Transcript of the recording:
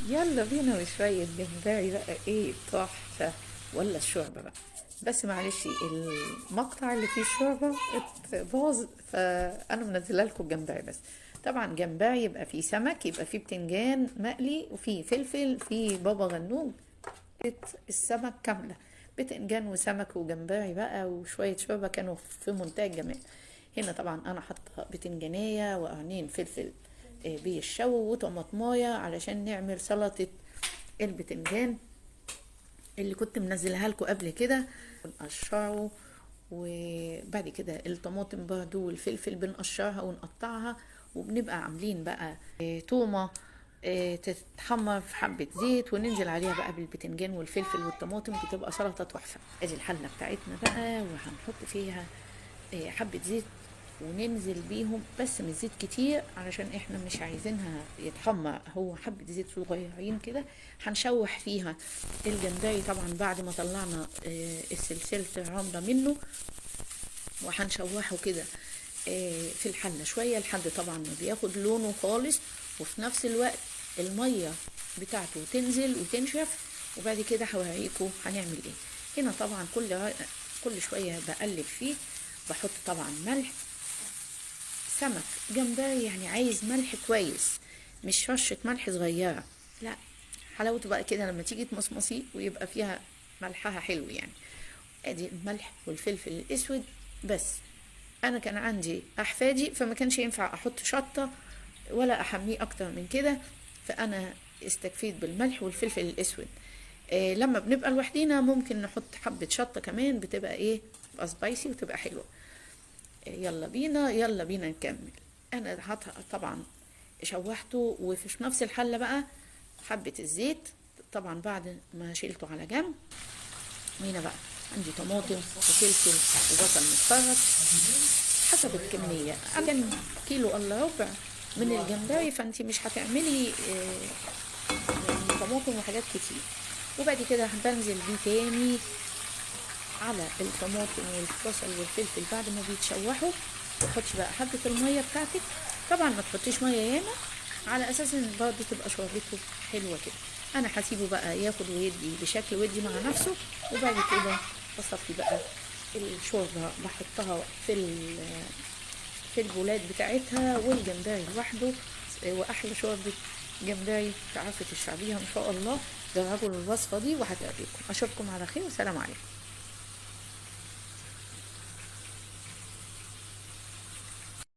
يلا بينا وشوية جمبري بقى، ايه تحفة. ولا الشوربة بقى. بس معلش، المقطع اللي فيه الشوربة اتباظ، فأنا منزله لكم الجمبري بس. طبعا جمبري يبقى فيه سمك، يبقى فيه بتنجان مقلي، وفيه فلفل، فيه بابا غنوج. السمك كاملة، بتنجان وسمك وجمبري بقى وشوية شوربة، كانوا في منتهى الجمال. هنا طبعا أنا حاطة بتنجانية وقرنين فلفل بيشووا وطماطمايه علشان نعمل سلطة البتنجان اللي كنت منزلها لكم قبل كده. بنقشره، وبعد كده الطماطم برضو والفلفل بنقشرها ونقطعها، وبنبقى عاملين بقى تومة تتحمر في حبة زيت، وننزل عليها بقى بالبتنجان والفلفل والطماطم، بتبقى سلطة تحفة. ادي الحلة بتاعتنا بقى، وهنحط فيها حبة زيت، وننزل بيهم بس مش زيت كتير علشان احنا مش عايزينها يتحمر، هو حبة زيت صغيرين كده. هنشوح فيها الجمبري طبعا بعد ما طلعنا السلسلة الرملة منه، وهنشوحه كده في الحلة شوية لحد طبعا ما بياخد لونه خالص، وفي نفس الوقت المية بتاعته تنزل وتنشف. وبعد كده هوريكم هنعمل ايه. هنا طبعا كل شوية بقلب فيه، بحط طبعا ملح. سمك جمبري يعني عايز ملح كويس، مش رشة ملح صغيرة، لا. حلاوته بقى كده لما تيجي تمصمصي ويبقى فيها ملحها حلو يعني. ادي الملح والفلفل الاسود بس. انا كان عندي احفادي فما كانش ينفع احط شطة ولا احميه اكتر من كده، فانا استكفيت بالملح والفلفل الاسود. لما بنبقى لوحدينا ممكن نحط حبة شطة كمان، بتبقى ايه، تبقى سبايسي وتبقى حلوة. يلا بينا يلا بينا نكمل. انا طبعا شوحته، وفي نفس الحله بقى حبه الزيت طبعا بعد ما شيلته على جنب. هنا بقى عندي طماطم وفلفل وبصل متفرط حسب الكميه. كان كيلو الا ربع من الجمبري، فانت مش هتعملي يعني طماطم وحاجات كتير. وبعد كده بنزل بيه تاني على الطماطم والبصل والفلفل بعد ما بيتشوحوا، وحطي بقى حبة المية بتاعتك. طبعا ما تحطيش مية ياما، على اساس ان برضه تبقى شوربته حلوة كده. انا هسيبه بقى ياخد ويدي بشكل ودي مع نفسه، وبعد كده بصفي بقى الشوربة، بحطها في البولات بتاعتها، والجمبري لوحده. واحلى شوربة جمبري تعرفي تشربيها ان شاء الله. جربوا الوصفة دي وهتعجبكم. اشوفكم على خير، وسلام عليكم.